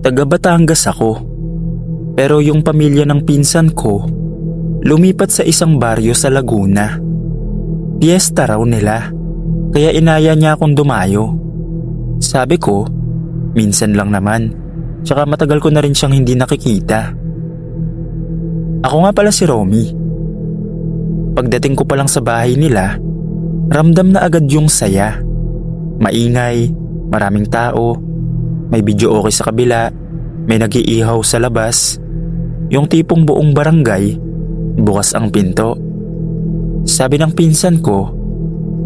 Taga Batangas ako. Pero yung pamilya ng pinsan ko, lumipat sa isang baryo sa Laguna. Piyesta raw nila, kaya inaya niya akong dumayo. Sabi ko, minsan lang naman, tsaka matagal ko na rin siyang hindi nakikita. Ako nga pala si Romy. Pagdating ko pa lang sa bahay nila, ramdam na agad yung saya. Maingay, maraming tao, may video okay sa kabila, may nag-iihaw sa labas. Yung tipong buong barangay, bukas ang pinto. Sabi ng pinsan ko,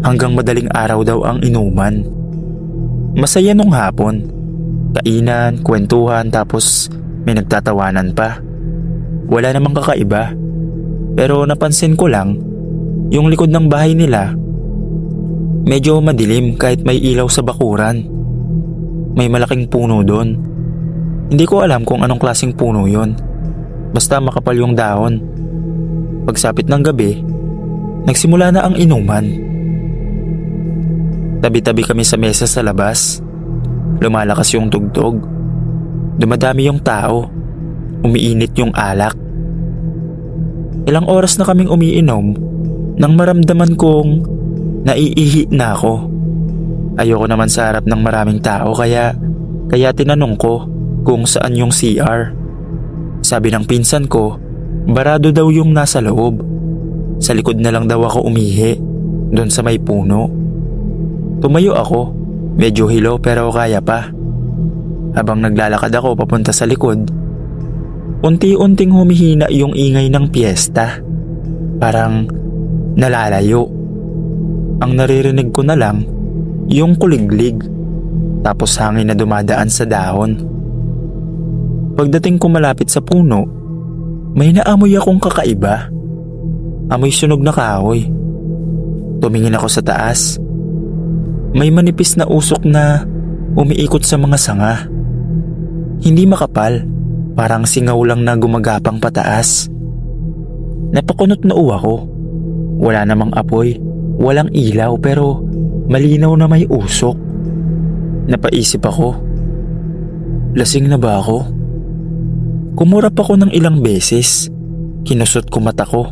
hanggang madaling araw daw ang inuman. Masaya nung hapon. Kainan, kwentuhan, tapos may nagtatawanan pa. Wala namang kakaiba. Pero napansin ko lang, yung likod ng bahay nila, medyo madilim kahit may ilaw sa bakuran. May malaking puno doon. Hindi ko alam kung anong klaseng puno yon. Basta makapal yung dahon. Pagsapit ng gabi, nagsimula na ang inuman. Tabi-tabi kami sa mesa sa labas. Lumalakas yung tugtog. Dumadami yung tao. Umiinit yung alak. Ilang oras na kaming umiinom nang maramdaman kong naiihi na ako. Ayoko naman sa harap ng maraming tao kaya tinanong ko kung saan yung CR. Sabi ng pinsan ko, barado daw yung nasa loob. Sa likod na lang daw ako umihi, doon sa may puno. Tumayo ako, medyo hilo pero kaya pa. Habang naglalakad ako papunta sa likod, unti-unting humihina yung ingay ng piyesta. Parang nalalayo. Ang naririnig ko na lang, yung kuliglig, tapos hangin na dumadaan sa dahon. Pagdating ko malapit sa puno, may naamoy akong kakaiba. Amoy sunog na kahoy. Tumingin ako sa taas. May manipis na usok na umiikot sa mga sanga. Hindi makapal, parang singaw lang na gumagapang pataas. Napakunot na ako. Wala namang apoy, walang ilaw pero malinaw na may usok. Napaisip ako, lasing na ba ako? Kumurap ako ng ilang beses. Kinusot ko mata ko.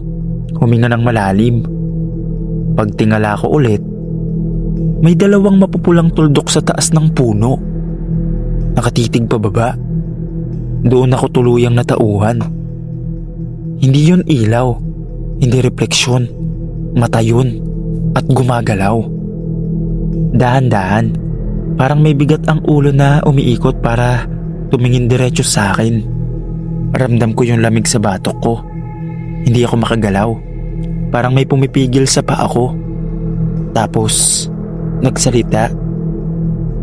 Huminga ng malalim. Pagtingala ko ulit, may dalawang mapupulang tuldok sa taas ng puno. Nakatitig pababa. Doon ako tuluyang natauhan. Hindi yun ilaw, hindi refleksyon. Mata yun at gumagalaw. Dahan-dahan, parang may bigat ang ulo na umiikot para tumingin diretso sa akin. Ramdam ko yung lamig sa batok ko. Hindi ako makagalaw. Parang may pumipigil sa paa ko. Tapos, nagsalita.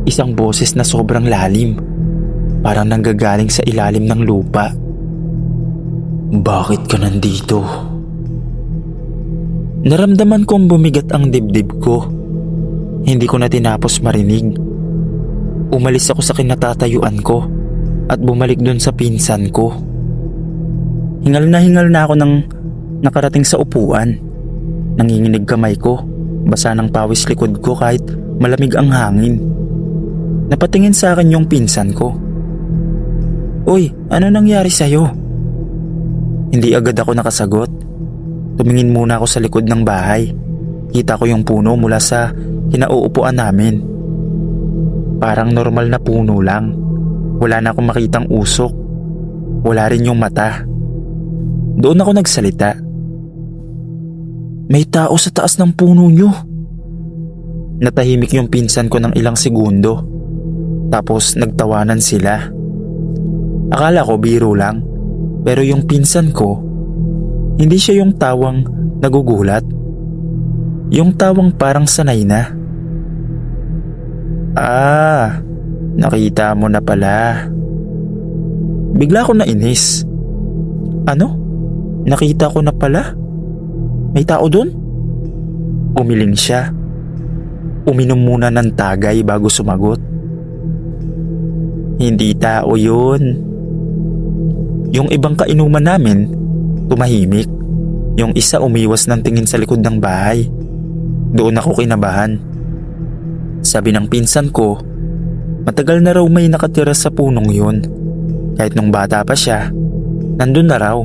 Isang boses na sobrang lalim. Parang nanggagaling sa ilalim ng lupa. Bakit ka nandito? Naramdaman kong bumigat ang dibdib ko. Hindi ko na tinapos marinig. Umalis ako sa kinatatayuan ko at bumalik dun sa pinsan ko. Hingal na ako nang nakarating sa upuan. Nanginginig kamay ko, basa ng pawis likod ko kahit malamig ang hangin. Napatingin sa akin yung pinsan ko. Uy, ano nangyari sa'yo? Hindi agad ako nakasagot. Tumingin muna ako sa likod ng bahay. Kita ko yung puno mula sa kinauupuan namin. Parang normal na puno lang. Wala na akong makitang usok. Wala rin yung mata. Doon ako nagsalita. May tao sa taas ng puno nyo. Natahimik yung pinsan ko ng ilang segundo. Tapos nagtawanan sila. Akala ko biro lang. Pero yung pinsan ko, hindi siya yung tawang nagugulat. Yung tawang parang sanay na. Ah, nakita mo na pala. Bigla ko nainis. Ano? Nakita ko na pala? May tao dun? Umiling siya. Uminom muna ng tagay bago sumagot. Hindi tao yun. Yung ibang kainuman namin, tumahimik. Yung isa umiwas ng tingin sa likod ng bahay. Doon ako kinabahan. Sabi ng pinsan ko, matagal na raw may nakatira sa punong yun. Kahit nung bata pa siya, nandun na raw.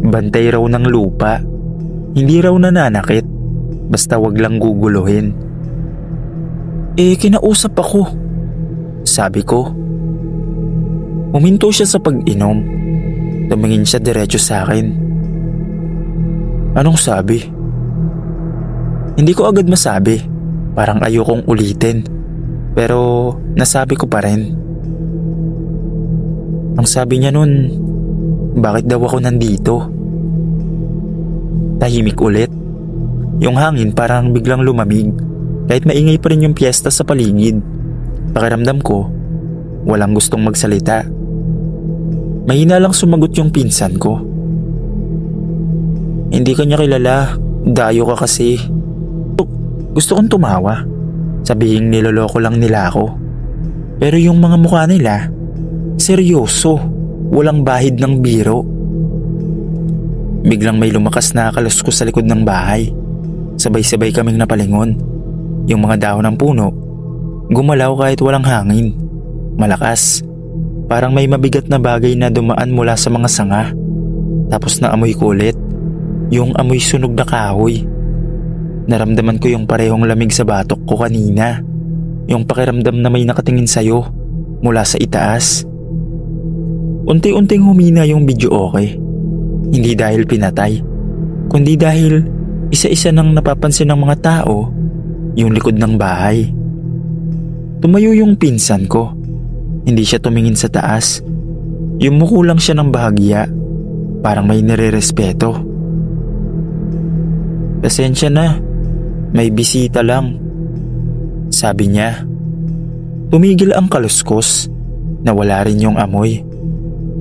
Bantay raw ng lupa. Hindi raw nananakit. Basta wag lang guguluhin. Kinausap ako. Sabi ko. Huminto siya sa pag-inom. Tumingin siya diretso sa akin. Anong sabi? Hindi ko agad masabi. Parang ayokong ulitin. Pero nasabi ko pa rin. Ang sabi niya nun, bakit daw ako nandito? Tahimik ulit. Yung hangin parang biglang lumamig. Kahit maingay pa rin yung piyesta sa paligid. Pakiramdam ko, walang gustong magsalita. Mahina lang sumagot yung pinsan ko. Hindi ka niya kilala, dayo ka kasi. Gusto kong tumawa. Sabihing niloloko lang nila ako. Pero yung mga mukha nila, seryoso, walang bahid ng biro. Biglang may lumakas na kaluskos sa likod ng bahay. Sabay-sabay kaming napalingon. Yung mga dahon ng puno, gumalaw kahit walang hangin. Malakas. Parang may mabigat na bagay na dumaan mula sa mga sanga. Tapos naamoy ko ulit. Yung amoy sunog na kahoy. Naramdaman ko yung parehong lamig sa batok ko kanina. Yung pakiramdam na may nakatingin sa'yo mula sa itaas. Unti-unting humina yung video okay. Hindi dahil pinatay, kundi dahil isa-isa nang napapansin ng mga tao yung likod ng bahay. Tumayo yung pinsan ko. Hindi siya tumingin sa taas. Yumuko lang siya ng bahagya. Parang may nirerespeto. Pasensya na. May bisita lang. Sabi niya. Tumigil ang kaluskos. Nawala rin yung amoy.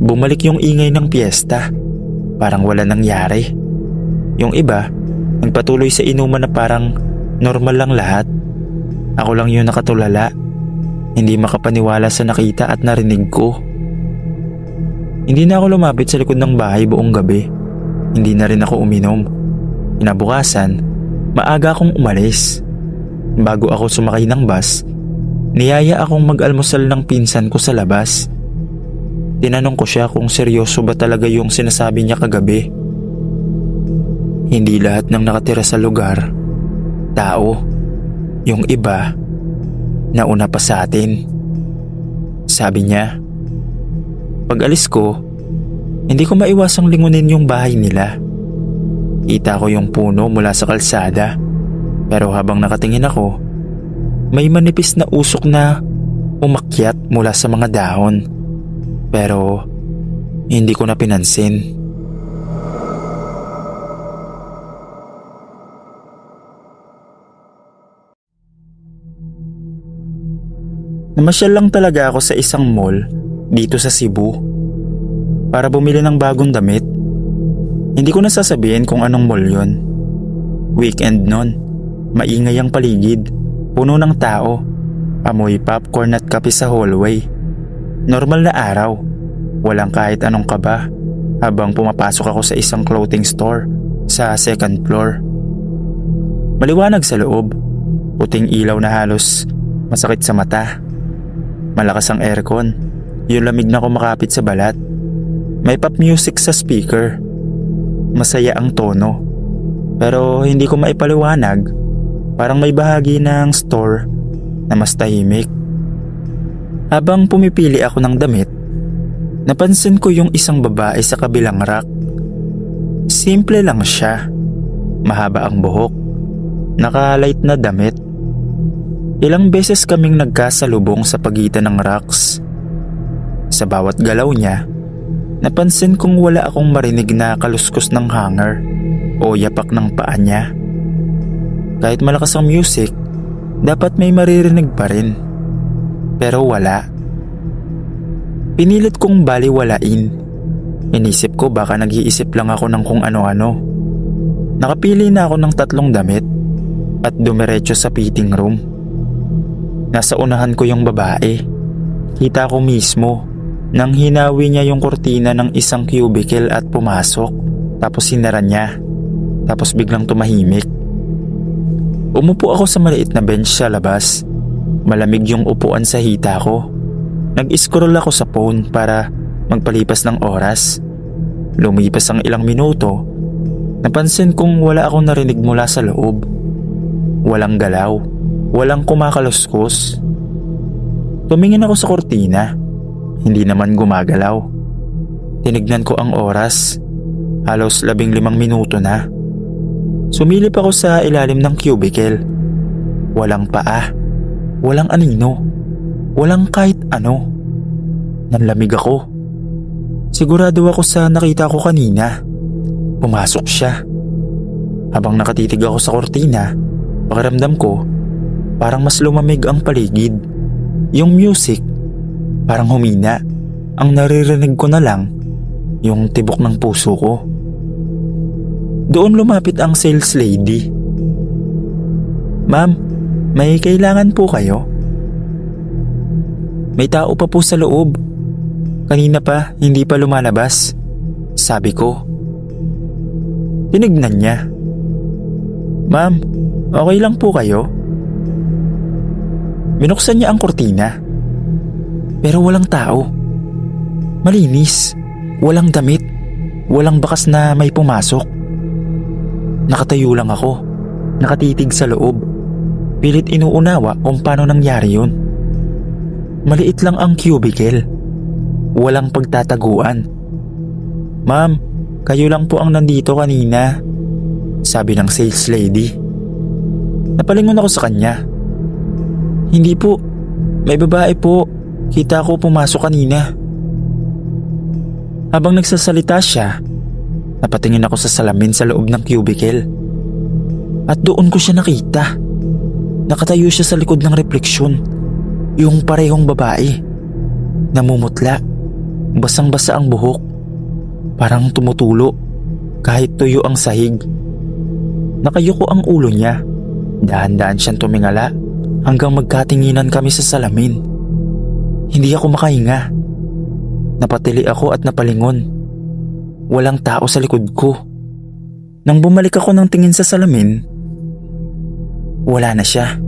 Bumalik yung ingay ng piyesta. Parang wala nangyari. Yung iba, nagpatuloy sa inuman na parang normal lang lahat. Ako lang yung nakatulala. Hindi makapaniwala sa nakita at narinig ko. Hindi na ako lumapit sa likod ng bahay buong gabi. Hindi na rin ako uminom. Kinabukasan, maaga akong umalis. Bago ako sumakay ng bus, niyaya akong mag-almusal ng pinsan ko sa labas. Tinanong ko siya kung seryoso ba talaga yung sinasabi niya kagabi. Hindi lahat ng nakatira sa lugar tao. Yung iba nauna pa sa atin. Sabi niya. Pag alis ko, hindi ko maiwasang lingunin yung bahay nila. Kita ko yung puno mula sa kalsada. Pero habang nakatingin ako, may manipis na usok na umakyat mula sa mga dahon. Pero hindi ko na pinansin. Namasyal lang talaga ako sa isang mall dito sa Cebu para bumili ng bagong damit. Hindi ko nasasabihin kung anong mall yon. Weekend nun, maingay ang paligid, puno ng tao, amoy popcorn at kape sa hallway. Normal na araw, walang kahit anong kaba habang pumapasok ako sa isang clothing store sa second floor. Maliwanag sa loob, puting ilaw na halos masakit sa mata. Malakas ang aircon, yung lamig na kumakapit sa balat. May pop music sa speaker. Masaya ang tono. Pero hindi ko maipaliwanag. Parang may bahagi ng store na mas tahimik. Habang pumipili ako ng damit, napansin ko yung isang babae sa kabilang rack. Simple lang siya. Mahaba ang buhok. Naka-light na damit. Ilang beses kaming nagkasalubong sa pagitan ng racks. Sa bawat galaw niya, napansin kong wala akong marinig na kaluskos ng hanger o yapak ng paa niya. Kahit malakas ang music, dapat may maririnig pa rin. Pero wala. Pinilit kong baliwalain. Inisip ko baka nag-iisip lang ako ng kung ano-ano. Nakapili na ako ng 3 damit at dumiretso sa fitting room. Nasa unahan ko yung babae. Kita ko mismo nang hinawi niya yung kurtina ng isang cubicle at pumasok. Tapos sinara niya. Tapos biglang tumahimik. Umupo ako sa maliit na bench sa labas. Malamig yung upuan sa hita ko. Nag-scroll ako sa phone para magpalipas ng oras. Lumipas ang ilang minuto, napansin kong wala akong narinig mula sa loob. Walang galaw, walang kumakaluskos. Tumingin ako sa kortina, hindi naman gumagalaw. Tinignan ko ang oras, halos 15 minuto na. Sumilip ako sa ilalim ng cubicle. Walang paa, walang anino, walang kahit ano. Nanlamig ako. Sigurado ako sa nakita ko kanina. Pumasok siya. Habang nakatitig ako sa kortina, pakiramdam ko parang mas lumamig ang paligid. Yung music parang humina. Ang naririnig ko na lang yung tibok ng puso ko. Doon lumapit ang sales lady. "Ma'am, may kailangan po kayo?" "May tao pa po sa loob. Kanina pa, hindi pa lumalabas," sabi ko. Tinignan niya. "Ma'am, okay lang po kayo?" Binuksan niya ang kortina. Pero walang tao. Malinis, walang damit, walang bakas na may pumasok. Nakatayo lang ako, nakatitig sa loob. Pilit inuunawa kung paano nangyari yun. Maliit lang ang cubicle. Walang pagtataguan. "Ma'am, kayo lang po ang nandito kanina," sabi ng sales lady. Napalingon ako sa kanya. "Hindi po, may babae po. Kita ko pumasok kanina." Habang nagsasalita siya, napatingin ako sa salamin sa loob ng cubicle. At doon ko siya nakita. Nakatayo siya sa likod ng refleksyon. Yung parehong babae. Namumutla. Basang-basa ang buhok. Parang tumutulo kahit tuyo ang sahig. Nakayuko ang ulo niya. Dahan-dahan siyang tumingala hanggang magkatinginan kami sa salamin. Hindi ako makahinga. Napatili ako at napalingon. Walang tao sa likod ko. Nang bumalik ako ng tingin sa salamin, wala na siya.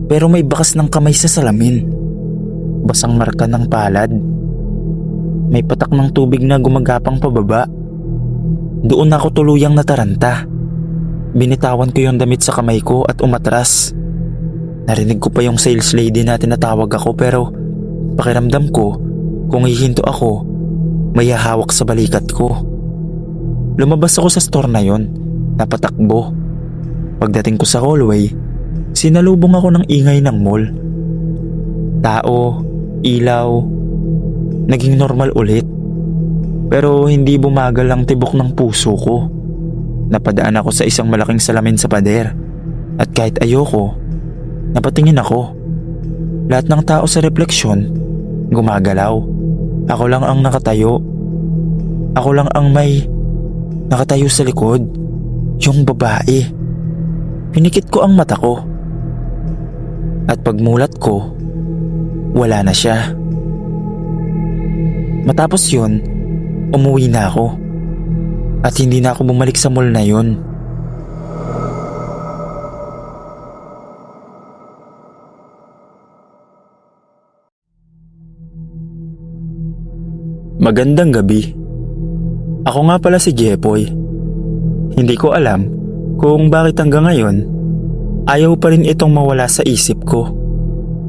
Pero may bakas ng kamay sa salamin. Basang marka ng palad. May patak ng tubig na gumagapang pababa. Doon ako tuluyang nataranta. Binitawan ko yung damit sa kamay ko at umatras. Narinig ko pa yung sales lady na tinatawag ako pero pakiramdam ko kung hihinto ako, may hahawak sa balikat ko. Lumabas ako sa store na yon, napatakbo. Pagdating ko sa hallway, sinalubong ako ng ingay ng mall. Tao, ilaw, naging normal ulit. Pero hindi bumagal ang tibok ng puso ko. Napadaan ako sa isang malaking salamin sa pader. At kahit ayoko, napatingin ako. Lahat ng tao sa refleksyon, gumagalaw. Ako lang ang nakatayo. Ako lang ang may nakatayo sa likod. Yung babae. Pinikit ko ang mata ko. At pagmulat ko, wala na siya. Matapos yun, umuwi na ako. At hindi na ako bumalik sa mall na yun. Magandang gabi. Ako nga pala si Jepoy. Hindi ko alam kung bakit hanggang ngayon ayaw pa rin itong mawala sa isip ko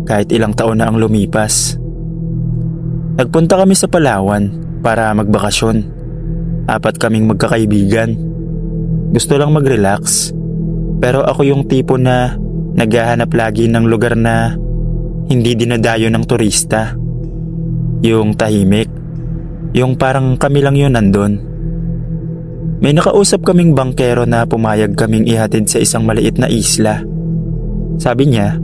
kahit ilang taon na ang lumipas. Nagpunta kami sa Palawan para magbakasyon. 4 kaming magkakaibigan. Gusto lang mag-relax. Pero ako yung tipo na naghahanap lagi ng lugar na hindi dinadayo ng turista. Yung tahimik. Yung parang kami lang yun nandun. May nakausap kaming bangkero na pumayag kaming ihatid sa isang maliit na isla. Sabi niya,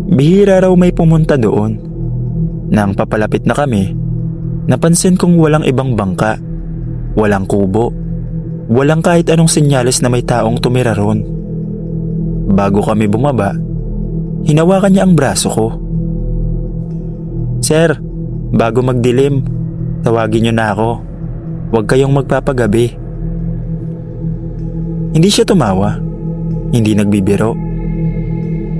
bihira raw may pumunta doon. Nang papalapit na kami, napansin kong walang ibang bangka. Walang kubo. Walang kahit anong senyales na may taong tumira ron. Bago kami bumaba, hinawakan niya ang braso ko. "Sir, bago magdilim, tawagin niyo na ako. Huwag kayong magpapagabi." Hindi siya tumawa. Hindi nagbibiro.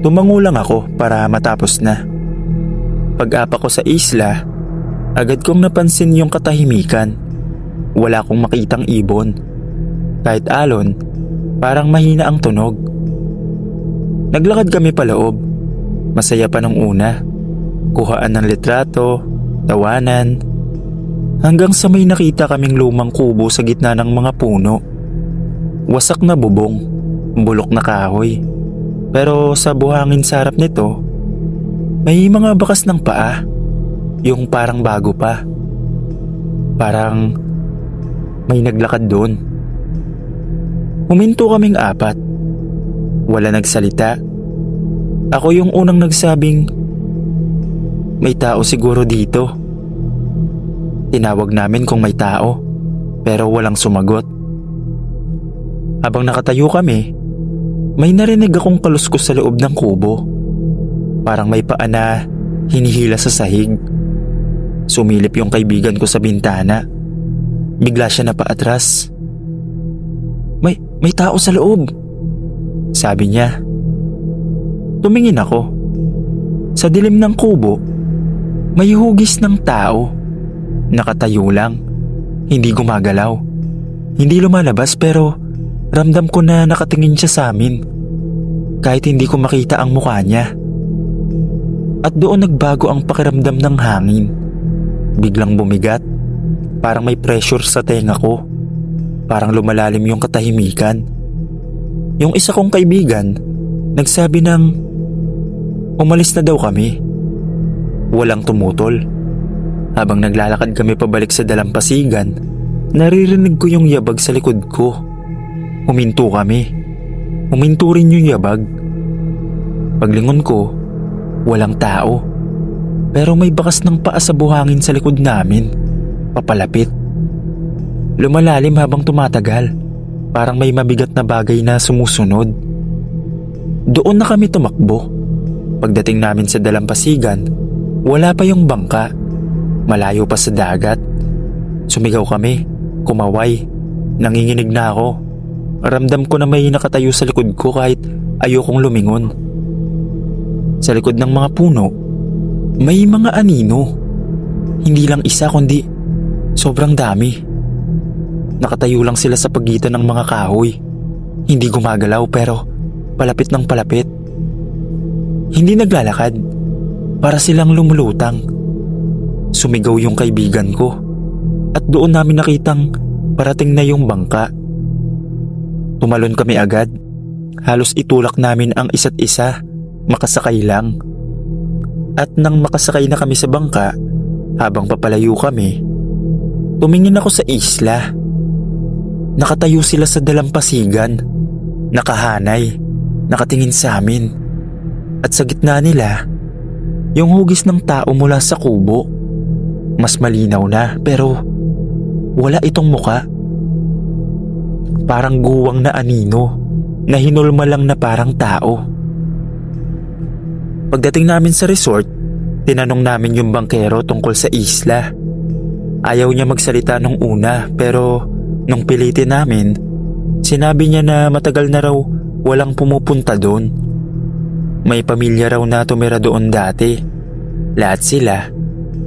Tumango lang ako para matapos na. Pag-apa ko sa isla, agad kong napansin yung katahimikan. Wala akong makitang ibon. Kahit alon, parang mahina ang tunog. Naglakad kami paloob. Masaya pa nung una. Kuhaan ng litrato, tawanan. Hanggang sa may nakita kaming lumang kubo sa gitna ng mga puno. Wasak na bubong, bulok na kahoy. Pero sa buhangin sa harap nito, may mga bakas ng paa. Yung parang bago pa. Parang may naglakad doon. Huminto kaming apat. Wala nagsalita. Ako yung unang nagsabing, may tao siguro dito. Tinawag namin kung may tao, pero walang sumagot. Habang nakatayo kami, may narinig akong kaluskos sa loob ng kubo. Parang may paa na hinihila sa sahig. Sumilip yung kaibigan ko sa bintana. Bigla siya napaatras. May tao sa loob, sabi niya. Tumingin ako. Sa dilim ng kubo, may hugis ng tao. Nakatayo lang, hindi gumagalaw. Hindi lumalabas pero ramdam ko na nakatingin siya sa amin. Kahit hindi ko makita ang mukha niya. At doon nagbago ang pakiramdam ng hangin. Biglang bumigat. Parang may pressure sa tenga ko. Parang lumalalim yung katahimikan. Yung isa kong kaibigan, nagsabi ng umalis na daw kami. Walang tumutol. Habang naglalakad kami pabalik sa dalampasigan, naririnig ko yung yabag sa likod ko. Huminto kami. Huminto rin yung yabag. Paglingon ko, walang tao. Pero may bakas ng paa sa buhangin sa likod namin. Papalapit. Lumalalim habang tumatagal. Parang may mabigat na bagay na sumusunod. Doon na kami tumakbo. Pagdating namin sa dalampasigan, wala pa yung bangka. Malayo pa sa dagat. Sumigaw kami. Kumaway. Nanginginig na ako. Ramdam ko na may nakatayo sa likod ko kahit ayokong lumingon. Sa likod ng mga puno, may mga anino. Hindi lang isa kundi sobrang dami. Nakatayo lang sila sa pagitan ng mga kahoy. Hindi gumagalaw pero palapit ng palapit. Hindi naglalakad. Para silang lumulutang. Sumigaw yung kaibigan ko. At doon namin nakitang parating na yung bangka. Tumalon kami agad. Halos itulak namin ang isa't isa. Makasakay lang. At nang makasakay na kami sa bangka, habang papalayo kami, tumingin ako sa isla. Nakatayo sila sa dalampasigan. Nakahanay. Nakatingin sa amin. At sa gitna nila, yung hugis ng tao mula sa kubo. Mas malinaw na pero wala itong muka. Parang guwang na anino na hinulma lang na parang tao. Pagdating namin sa resort, tinanong namin yung bangkero tungkol sa isla. Ayaw niya magsalita nung una pero nung pilitin namin, sinabi niya na matagal na raw walang pumupunta doon. May pamilya raw na tumira doon dati. Lahat sila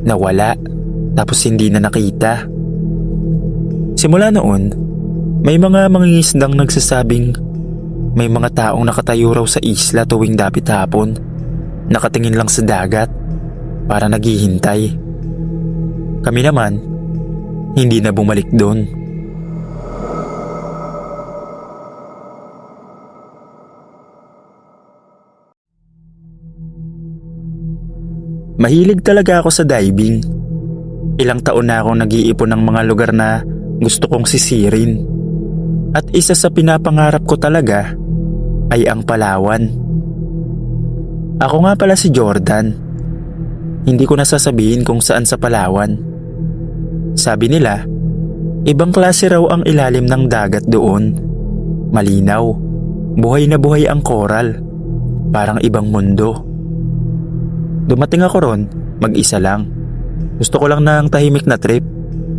nawala tapos hindi na nakita. Simula noon, may mga mangingisdang nagsasabing may mga taong nakatayo raw sa isla tuwing dapit hapon. Nakatingin lang sa dagat para naghihintay. Kami naman, hindi na bumalik doon. Mahilig talaga ako sa diving. Ilang taon na akong nag-iipon ng mga lugar na gusto kong sisirin. At isa sa pinapangarap ko talaga ay ang Palawan. Ako nga pala si Jordan. Hindi ko nasasabihin kung saan sa Palawan. Sabi nila, ibang klase raw ang ilalim ng dagat doon. Malinaw, buhay na buhay ang koral. Parang ibang mundo. Dumating ako ron, mag-isa lang. Gusto ko lang ng tahimik na trip,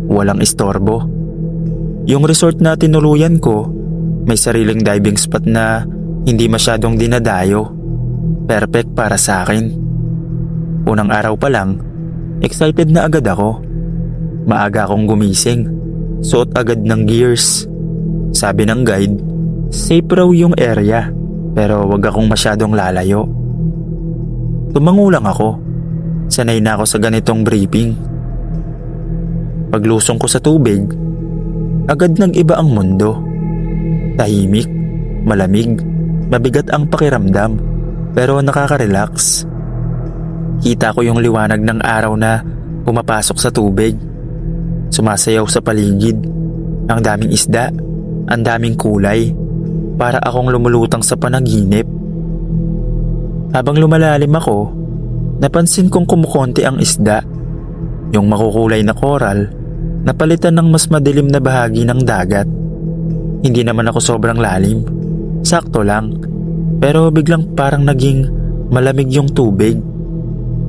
walang istorbo. Yung resort na tinuluyan ko, may sariling diving spot na hindi masyadong dinadayo. Perfect para sa akin. Unang araw pa lang, excited na agad ako. Maaga akong gumising, suot agad ng gears. Sabi ng guide, safe raw yung area pero wag akong masyadong lalayo. Tumango lang ako, sanay na ako sa ganitong briefing. Paglusong ko sa tubig, agad nag-iba ang mundo. Tahimik, malamig, mabigat ang pakiramdam pero nakaka-relax. Kita ko yung liwanag ng araw na pumapasok sa tubig. Sumasayaw sa paligid. Ang daming isda, ang daming kulay. Para akong lumulutang sa panaginip. Habang lumalalim ako, napansin kong kumukonti ang isda. Yung makukulay na koral, napalitan ng mas madilim na bahagi ng dagat. Hindi naman ako sobrang lalim. Sakto lang. Pero biglang parang naging malamig yung tubig.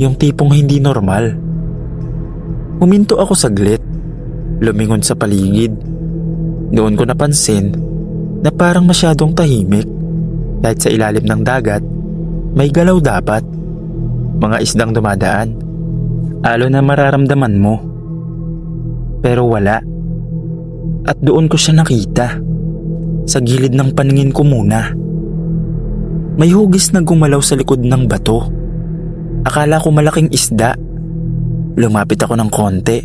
Yung tipong hindi normal. Huminto ako saglit. Lumingon sa paligid. Doon ko napansin na parang masyadong tahimik. Kahit sa ilalim ng dagat, may galaw dapat. Mga isdang dumadaan. Alo na mararamdaman mo. Pero wala. At doon ko siya nakita. Sa gilid ng paningin ko muna. May hugis na gumalaw sa likod ng bato. Akala ko malaking isda. Lumapit ako ng konti.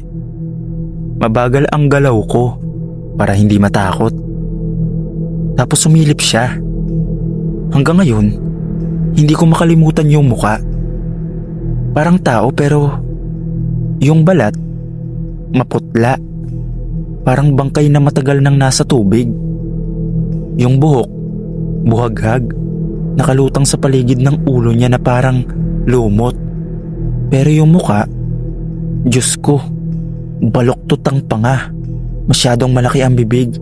Mabagal ang galaw ko para hindi matakot. Tapos sumilip siya. Hanggang ngayon, hindi ko makalimutan yung muka. Parang tao pero yung balat, maputla. Parang bangkay na matagal nang nasa tubig. Yung buhok, buhaghag, nakalutang sa paligid ng ulo niya na parang lumot. Pero yung muka, Diyos ko, baloktot ang panga. Masyadong malaki ang bibig.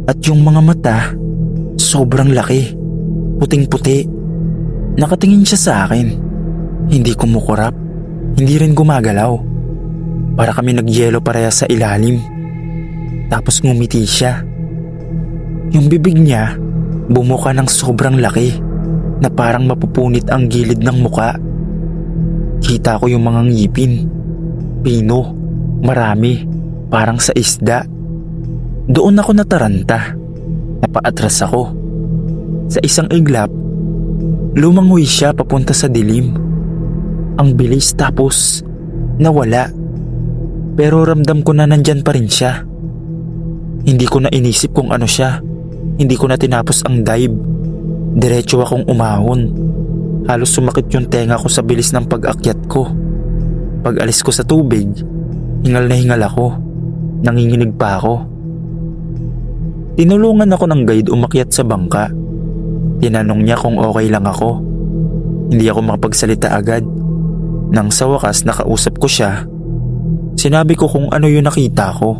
At yung mga mata, sobrang laki. Puting-puti. Nakatingin siya sa akin. Hindi kumukurap. Hindi rin gumagalaw. Para kami nagyelo parehas sa ilalim. Tapos ngumiti siya. Yung bibig niya, bumuka ng sobrang laki na parang mapupunit ang gilid ng muka. Kita ko yung mga ngipin. Pino, marami, parang sa isda. Doon ako nataranta. Napaatras ako. Sa isang iglap, lumangoy siya papunta sa dilim. Ang bilis tapos nawala. Pero ramdam ko na nandyan pa rin siya. Hindi ko na inisip kung ano siya. Hindi ko na tinapos ang dive. Diretso akong umahon. Halos sumakit yung tenga ko sa bilis ng pag-akyat ko. Pag alis ko sa tubig, hingal na hingal ako. Nanginginig pa ako. Tinulungan ako ng guide umakyat sa bangka. Tinanong niya kung okay lang ako. Hindi ako makapagsalita agad. Nang sa wakas nakausap ko siya, sinabi ko kung ano yung nakita ko.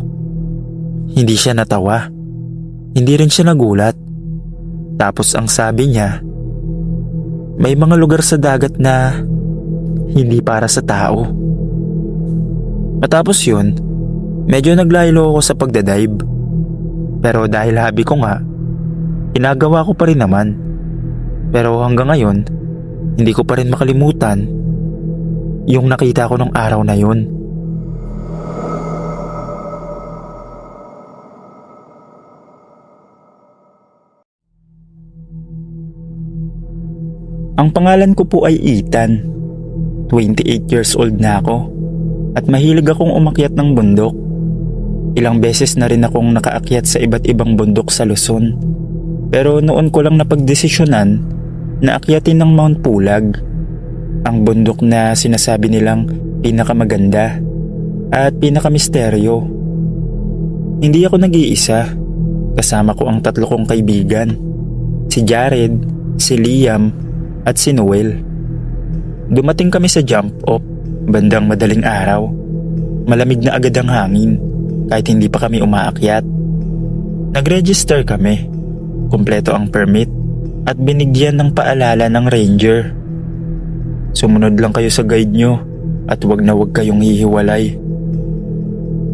Hindi siya natawa. Hindi rin siya nagulat. Tapos ang sabi niya, may mga lugar sa dagat na hindi para sa tao. Matapos yun, medyo naglaylo ako sa pagdadive. Pero dahil hobby ko nga, ginagawa ko pa rin naman. Pero hanggang ngayon, hindi ko pa rin makalimutan yung nakita ko nung araw na yun. Ang pangalan ko po ay Ethan. 28 years old na ako at mahilig akong umakyat ng bundok. Ilang beses na rin akong nakaakyat sa iba't ibang bundok sa Luzon. Pero noon ko lang napagdesisyonan na akyatin ng Mount Pulag, ang bundok na sinasabi nilang pinakamaganda at pinakamisteryo. Hindi ako nag-iisa. Kasama ko ang 3 kong kaibigan, si Jared, si Liam at si Noel. Dumating kami sa jump off bandang madaling araw. Malamig na agad ang hangin kahit hindi pa kami umaakyat. Nag-register kami, kumpleto ang permit at binigyan ng paalala ng ranger. Sumunod lang kayo sa guide nyo at wag na wag kayong hihiwalay.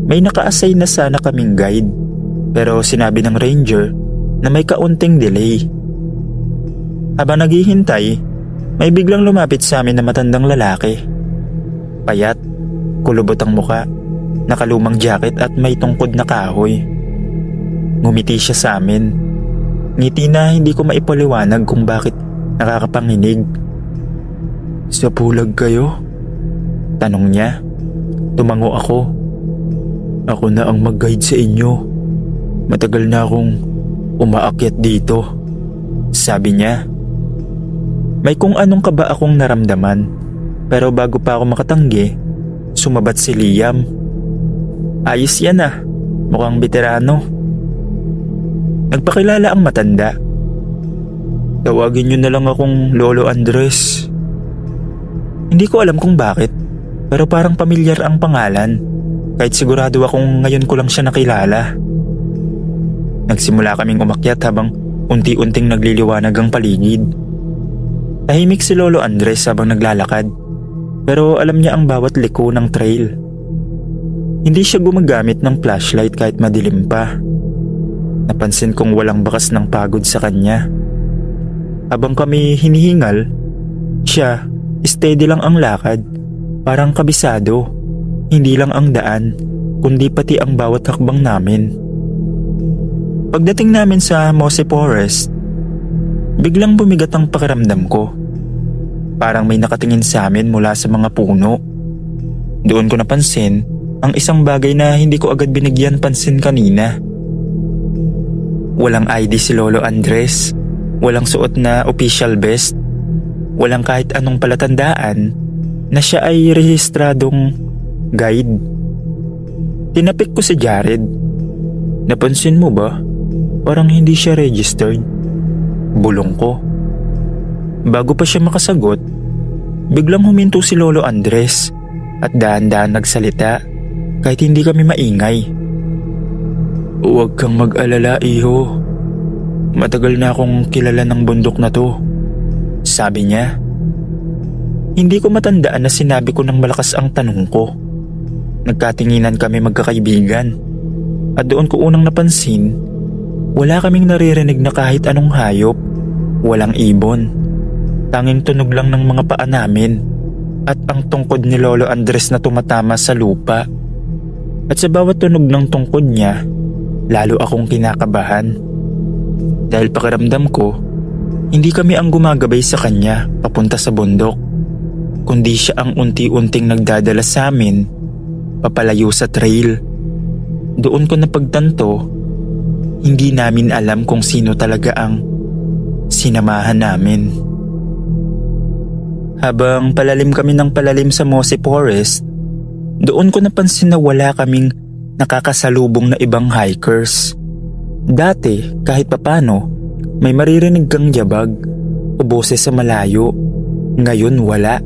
May naka-assign na sana kaming guide pero sinabi ng ranger na may kaunting delay. Habang naghihintay, may biglang lumapit sa amin na matandang lalaki. Payat, kulubot ang muka, nakalumang jacket at may tungkod na kahoy. Ngumiti siya sa amin. Ngiti na hindi ko maipaliwanag kung bakit nakakapanginig. "Sa bulag kayo?" tanong niya. Tumango ako. "Ako na ang mag-guide sa inyo. Matagal na akong umaakyat dito," sabi niya. May kung anong kaba akong naramdaman, pero bago pa ako makatanggi, sumabat si Liam. "Ayos yan ah, mukhang veterano." Nagpakilala ang matanda. "Tawagin niyo na lang akong Lolo Andres." Hindi ko alam kung bakit, pero parang pamilyar ang pangalan, kahit sigurado akong ngayon ko lang siya nakilala. Nagsimula kaming umakyat habang unti-unting nagliliwanag ang paligid. Tahimik si Lolo Andres habang naglalakad, pero alam niya ang bawat liko ng trail. Hindi siya gumagamit ng flashlight kahit madilim pa. Napansin kong walang bakas ng pagod sa kanya. Habang kami hinihingal, siya steady lang ang lakad, parang kabisado. Hindi lang ang daan, kundi pati ang bawat hakbang namin. Pagdating namin sa Mose Forest, biglang bumigat ang pakiramdam ko. Parang may nakatingin sa amin mula sa mga puno. Doon ko napansin ang isang bagay na hindi ko agad binigyan pansin kanina. Walang ID si Lolo Andres, walang suot na official vest, walang kahit anong palatandaan na siya ay rehistradong guide. Tinapik ko si Jared. "Napansin mo ba? Parang hindi siya registered." Bulong ko. Bago pa siya makasagot, biglang huminto si Lolo Andres at dahan-dahan nagsalita kahit hindi kami maingay. "Huwag kang mag-alala, iho. Matagal na akong kilala ng bundok na to," sabi niya. Hindi ko matandaan na sinabi ko ng malakas ang tanong ko. Nagkatinginan kami magkakaibigan at doon ko unang napansin, wala kaming naririnig na kahit anong hayop. Walang ibon. Tanging tunog lang ng mga paa namin at ang tungkod ni Lolo Andres na tumatama sa lupa. At sa bawat tunog ng tungkod niya, lalo akong kinakabahan. Dahil pakiramdam ko, hindi kami ang gumagabay sa kanya papunta sa bundok, kundi siya ang unti-unting nagdadala sa amin papalayo sa trail. Doon ko napagtanto, hindi namin alam kung sino talaga ang sinamahan namin. Habang palalim kami ng palalim sa Mose Forest, doon ko napansin na wala kaming nakakasalubong na ibang hikers. Dati, kahit papano, may maririnig kang yabag o boses sa malayo. Ngayon wala,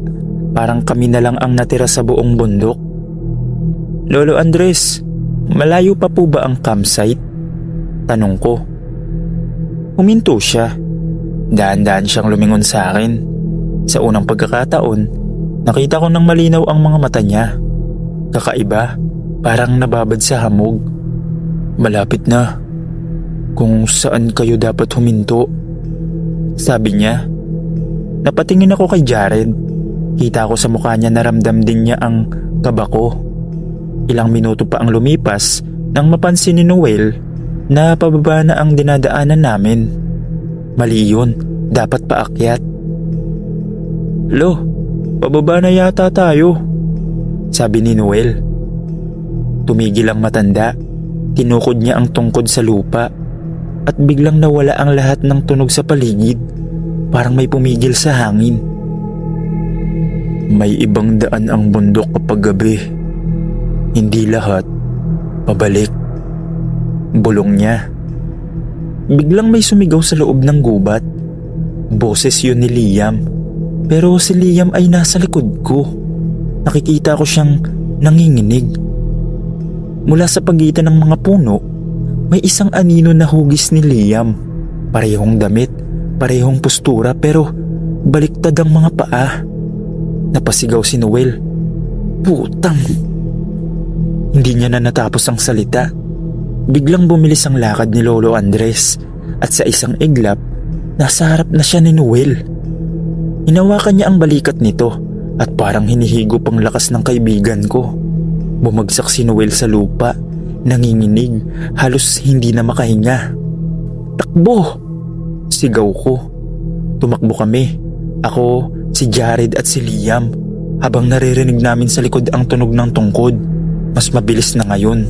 parang kami na lang ang natira sa buong bundok. "Lolo Andres, malayo pa po ba ang campsite?" tanong ko. Huminto siya. Daan-daan siyang lumingon sa akin. Sa unang pagkakataon, nakita ko ng malinaw ang mga mata niya. Kakaiba, parang nababad sa hamog. "Malapit na. Kung saan kayo dapat huminto," sabi niya. Napatingin ako kay Jared. Kita ko sa mukha niya na ramdam din niya ang kaba ko. Ilang minuto pa ang lumipas nang mapansin ni Noel na pababa na ang dinadaanan namin. Mali yun, dapat paakyat. "Lo, pababa na yata tayo," sabi ni Noel. Tumigil ang matanda, tinukod niya ang tungkod sa lupa at biglang nawala ang lahat ng tunog sa paligid, parang may pumigil sa hangin. "May ibang daan ang bundok kapag gabi. Hindi lahat pabalik," bulong niya. Biglang may sumigaw sa loob ng gubat. Boses yun ni Liam, pero si Liam ay nasa likod ko. Nakikita ko siyang nanginginig. Mula sa pagitan ng mga puno, may isang anino na hugis ni Liam. Parehong damit, parehong postura, pero baliktad ang mga paa. Napasigaw si Noel. "Putang!" Hindi niya na natapos ang salita. Biglang bumilis ang lakad ni Lolo Andres at sa isang iglap, nasa harap na siya ni Noel. Hinawakan niya ang balikat nito at parang hinihigop ang lakas ng kaibigan ko. Bumagsak si Noel sa lupa, nanginginig, halos hindi na makahinga. "Takbo!" sigaw ko. Tumakbo kami. Ako, si Jared at si Liam, habang naririnig namin sa likod ang tunog ng tungkod. Mas mabilis na ngayon.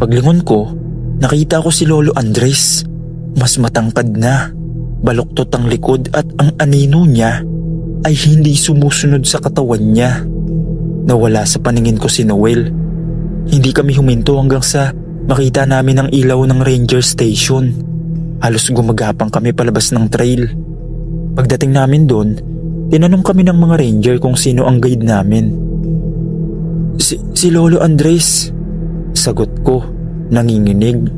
Paglingon ko, nakita ko si Lolo Andres. Mas matangkad na, baluktot ang likod at ang anino niya ay hindi sumusunod sa katawan niya. Nawala sa paningin ko si Noel. Hindi kami huminto hanggang sa makita namin ang ilaw ng ranger station. Halos gumagapang kami palabas ng trail. Pagdating namin doon, tinanong kami ng mga ranger kung sino ang guide namin. Si Lolo Andres," sagot ko, nanginginig.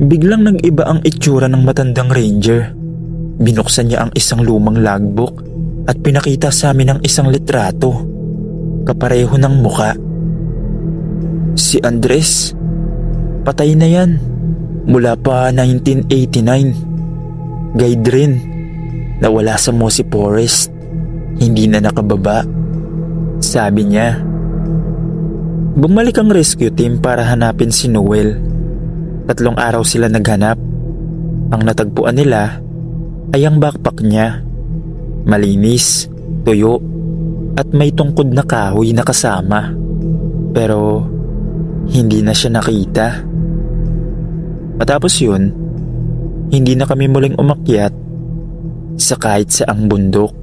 Biglang nag-iba ang itsura ng matandang ranger. Binuksan niya ang isang lumang logbook at pinakita sa amin ang isang litrato. Kapareho ng muka. Si Andres, patay na yan. Mula pa 1989. Guide rin. Nawala sa Mossy Forest. Hindi na nakababa. Sabi niya. Bumalik ang rescue team para hanapin si Noel. 3 araw sila naghanap. Ang natagpuan nila ay ang backpack niya. Malinis, tuyo, at may tungkod na kahoy na kasama. Pero hindi na siya nakita. Matapos yun, hindi na kami muling umakyat sa kahit saang bundok.